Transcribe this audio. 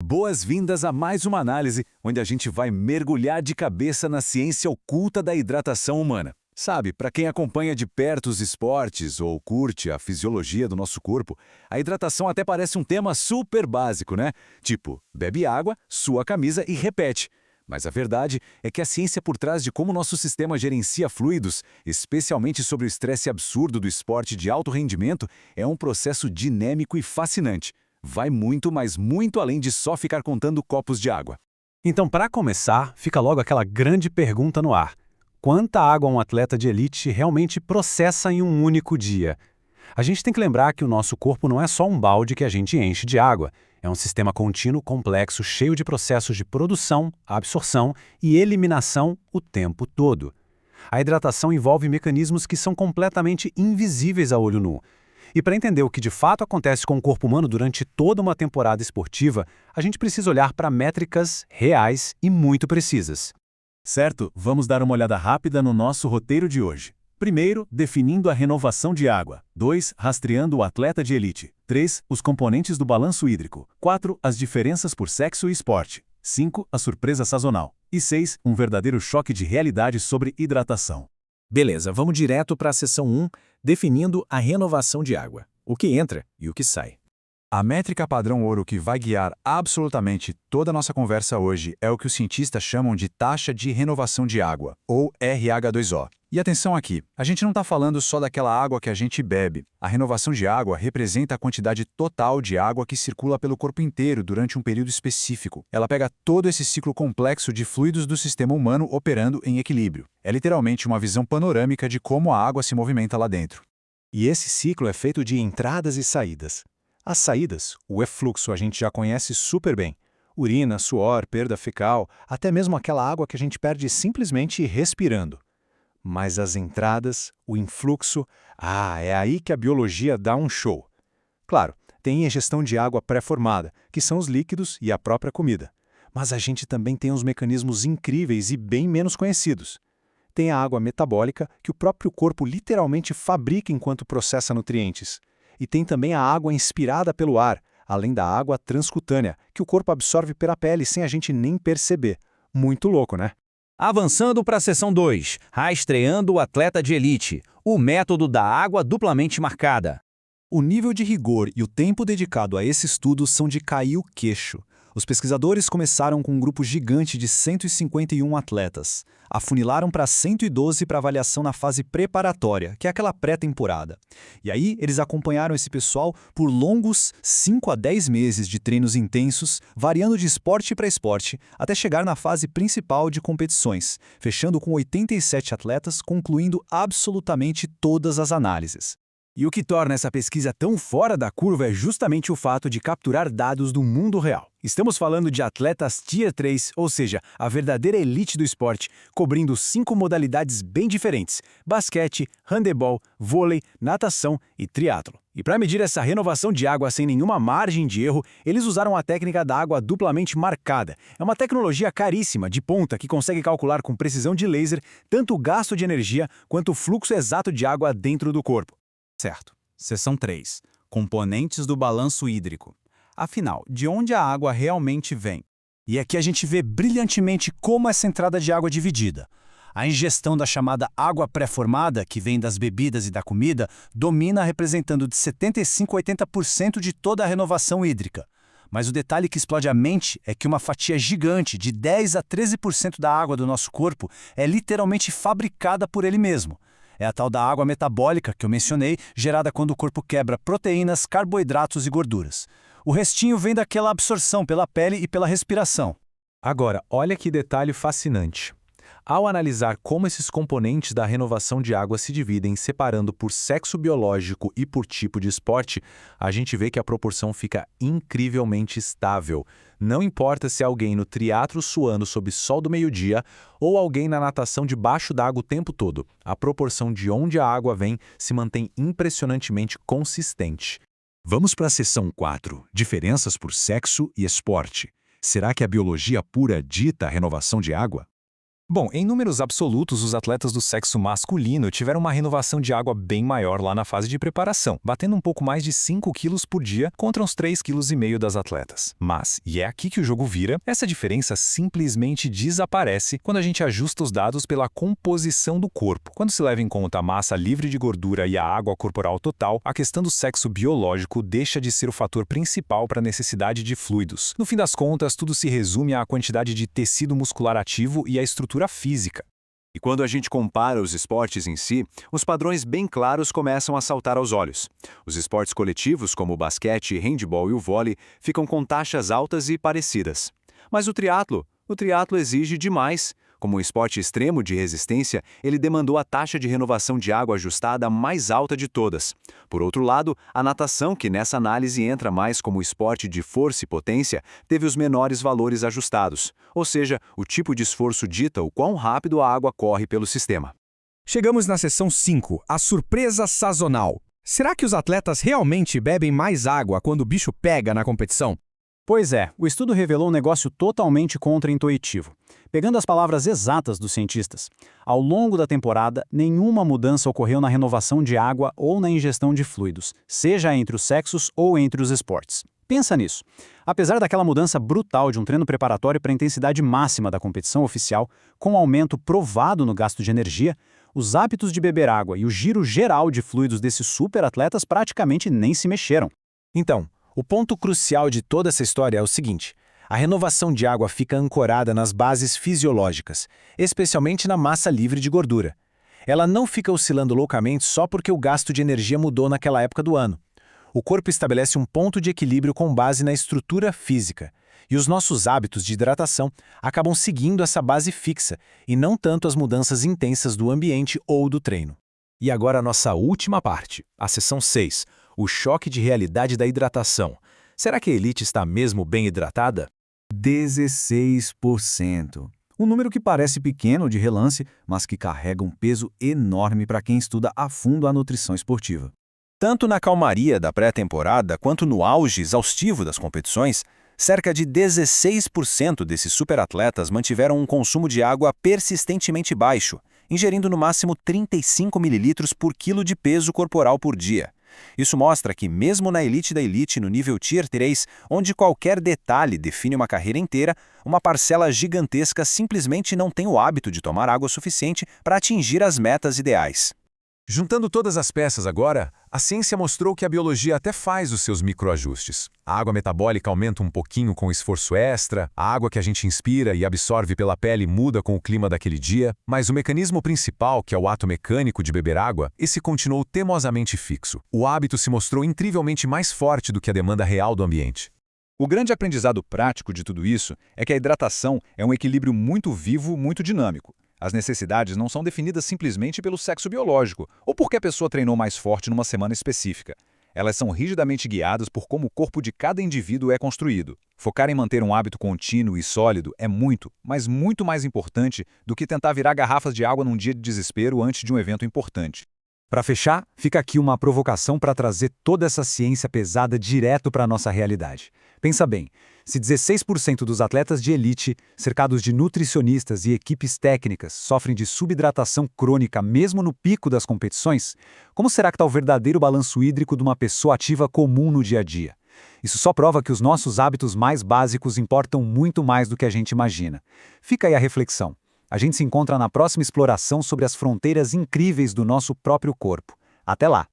Boas-vindas a mais uma análise, onde a gente vai mergulhar de cabeça na ciência oculta da hidratação humana. Sabe, para quem acompanha de perto os esportes ou curte a fisiologia do nosso corpo, a hidratação até parece um tema super básico, né? Tipo, bebe água, sua camisa e repete. Mas a verdade é que a ciência por trás de como nosso sistema gerencia fluidos, especialmente sobre o estresse absurdo do esporte de alto rendimento, é um processo dinâmico e fascinante. Vai muito, mas muito além de só ficar contando copos de água. Então, para começar, fica logo aquela grande pergunta no ar. Quanta água um atleta de elite realmente processa em um único dia? A gente tem que lembrar que o nosso corpo não é só um balde que a gente enche de água. É um sistema contínuo complexo, cheio de processos de produção, absorção e eliminação o tempo todo. A hidratação envolve mecanismos que são completamente invisíveis a olho nu. E para entender o que de fato acontece com o corpo humano durante toda uma temporada esportiva, a gente precisa olhar para métricas reais e muito precisas. Certo, vamos dar uma olhada rápida no nosso roteiro de hoje. Primeiro, definindo a renovação de água. 2, rastreando o atleta de elite. 3, os componentes do balanço hídrico. 4, as diferenças por sexo e esporte. 5, a surpresa sazonal. E 6, um verdadeiro choque de realidade sobre hidratação. Beleza, vamos direto para a seção 1, definindo a renovação de água. O que entra e o que sai. A métrica padrão ouro que vai guiar absolutamente toda a nossa conversa hoje é o que os cientistas chamam de taxa de renovação de água, ou RH2O. E atenção aqui, a gente não está falando só daquela água que a gente bebe. A renovação de água representa a quantidade total de água que circula pelo corpo inteiro durante um período específico. Ela pega todo esse ciclo complexo de fluidos do sistema humano operando em equilíbrio. É literalmente uma visão panorâmica de como a água se movimenta lá dentro. E esse ciclo é feito de entradas e saídas. As saídas, o efluxo, a gente já conhece super bem. Urina, suor, perda fecal, até mesmo aquela água que a gente perde simplesmente respirando. Mas as entradas, o influxo, é aí que a biologia dá um show. Claro, tem ingestão de água pré-formada, que são os líquidos e a própria comida. Mas a gente também tem uns mecanismos incríveis e bem menos conhecidos. Tem a água metabólica, que o próprio corpo literalmente fabrica enquanto processa nutrientes. E tem também a água inspirada pelo ar, além da água transcutânea, que o corpo absorve pela pele sem a gente nem perceber. Muito louco, né? Avançando para a seção 2, rastreando o atleta de elite, o método da água duplamente marcada. O nível de rigor e o tempo dedicado a esse estudo são de cair o queixo. Os pesquisadores começaram com um grupo gigante de 151 atletas. Afunilaram para 112 para avaliação na fase preparatória, que é aquela pré-temporada. E aí eles acompanharam esse pessoal por longos 5 a 10 meses de treinos intensos, variando de esporte para esporte, até chegar na fase principal de competições, fechando com 87 atletas, concluindo absolutamente todas as análises. E o que torna essa pesquisa tão fora da curva é justamente o fato de capturar dados do mundo real. Estamos falando de atletas Tier 3, ou seja, a verdadeira elite do esporte, cobrindo 5 modalidades bem diferentes: basquete, handebol, vôlei, natação e triatlo. E para medir essa renovação de água sem nenhuma margem de erro, eles usaram a técnica da água duplamente marcada. É uma tecnologia caríssima, de ponta, que consegue calcular com precisão de laser tanto o gasto de energia quanto o fluxo exato de água dentro do corpo. Certo. Seção 3. Componentes do balanço hídrico. Afinal, de onde a água realmente vem? E aqui a gente vê brilhantemente como essa entrada de água é dividida. A ingestão da chamada água pré-formada, que vem das bebidas e da comida, domina representando de 75% a 80% de toda a renovação hídrica. Mas o detalhe que explode a mente é que uma fatia gigante, de 10% a 13% da água do nosso corpo, é literalmente fabricada por ele mesmo. É a tal da água metabólica que eu mencionei, gerada quando o corpo quebra proteínas, carboidratos e gorduras. O restinho vem daquela absorção pela pele e pela respiração. Agora, olha que detalhe fascinante. Ao analisar como esses componentes da renovação de água se dividem separando por sexo biológico e por tipo de esporte, a gente vê que a proporção fica incrivelmente estável. Não importa se é alguém no triatlo suando sob sol do meio-dia ou alguém na natação debaixo d'água o tempo todo, a proporção de onde a água vem se mantém impressionantemente consistente. Vamos para a seção 4, diferenças por sexo e esporte. Será que a biologia pura dita a renovação de água? Bom, em números absolutos, os atletas do sexo masculino tiveram uma renovação de água bem maior lá na fase de preparação, batendo um pouco mais de 5 quilos por dia contra uns 3,5 kg das atletas. Mas, e é aqui que o jogo vira, essa diferença simplesmente desaparece quando a gente ajusta os dados pela composição do corpo. Quando se leva em conta a massa livre de gordura e a água corporal total, a questão do sexo biológico deixa de ser o fator principal para a necessidade de fluidos. No fim das contas, tudo se resume à quantidade de tecido muscular ativo e à estrutura física. E quando a gente compara os esportes em si, os padrões bem claros começam a saltar aos olhos. Os esportes coletivos, como o basquete, handebol e o vôlei, ficam com taxas altas e parecidas. Mas o triatlo exige demais. Como um esporte extremo de resistência, ele demandou a taxa de renovação de água ajustada mais alta de todas. Por outro lado, a natação, que nessa análise entra mais como esporte de força e potência, teve os menores valores ajustados. Ou seja, o tipo de esforço dita o quão rápido a água corre pelo sistema. Chegamos na seção 5, a surpresa sazonal. Será que os atletas realmente bebem mais água quando o bicho pega na competição? Pois é, o estudo revelou um negócio totalmente contraintuitivo. Pegando as palavras exatas dos cientistas, ao longo da temporada, nenhuma mudança ocorreu na renovação de água ou na ingestão de fluidos, seja entre os sexos ou entre os esportes. Pensa nisso. Apesar daquela mudança brutal de um treino preparatório para a intensidade máxima da competição oficial, com aumento provado no gasto de energia, os hábitos de beber água e o giro geral de fluidos desses superatletas praticamente nem se mexeram. Então, o ponto crucial de toda essa história é o seguinte: a renovação de água fica ancorada nas bases fisiológicas, especialmente na massa livre de gordura. Ela não fica oscilando loucamente só porque o gasto de energia mudou naquela época do ano. O corpo estabelece um ponto de equilíbrio com base na estrutura física, e os nossos hábitos de hidratação acabam seguindo essa base fixa, e não tanto as mudanças intensas do ambiente ou do treino. E agora a nossa última parte, a seção 6, o choque de realidade da hidratação. Será que a elite está mesmo bem hidratada? 16%. Um número que parece pequeno de relance, mas que carrega um peso enorme para quem estuda a fundo a nutrição esportiva. Tanto na calmaria da pré-temporada quanto no auge exaustivo das competições, cerca de 16% desses superatletas mantiveram um consumo de água persistentemente baixo, ingerindo no máximo 35 ml por quilo de peso corporal por dia. Isso mostra que mesmo na elite da elite, no nível Tier 3, onde qualquer detalhe define uma carreira inteira, uma parcela gigantesca simplesmente não tem o hábito de tomar água suficiente para atingir as metas ideais. Juntando todas as peças agora, a ciência mostrou que a biologia até faz os seus microajustes. A água metabólica aumenta um pouquinho com esforço extra, a água que a gente inspira e absorve pela pele muda com o clima daquele dia, mas o mecanismo principal, que é o ato mecânico de beber água, esse continuou teimosamente fixo. O hábito se mostrou incrivelmente mais forte do que a demanda real do ambiente. O grande aprendizado prático de tudo isso é que a hidratação é um equilíbrio muito vivo, muito dinâmico. As necessidades não são definidas simplesmente pelo sexo biológico ou porque a pessoa treinou mais forte numa semana específica. Elas são rigidamente guiadas por como o corpo de cada indivíduo é construído. Focar em manter um hábito contínuo e sólido é muito, mas muito mais importante do que tentar virar garrafas de água num dia de desespero antes de um evento importante. Para fechar, fica aqui uma provocação para trazer toda essa ciência pesada direto para a nossa realidade. Pensa bem, se 16% dos atletas de elite, cercados de nutricionistas e equipes técnicas, sofrem de subidratação crônica mesmo no pico das competições, como será que está o verdadeiro balanço hídrico de uma pessoa ativa comum no dia a dia? Isso só prova que os nossos hábitos mais básicos importam muito mais do que a gente imagina. Fica aí a reflexão. A gente se encontra na próxima exploração sobre as fronteiras incríveis do nosso próprio corpo. Até lá!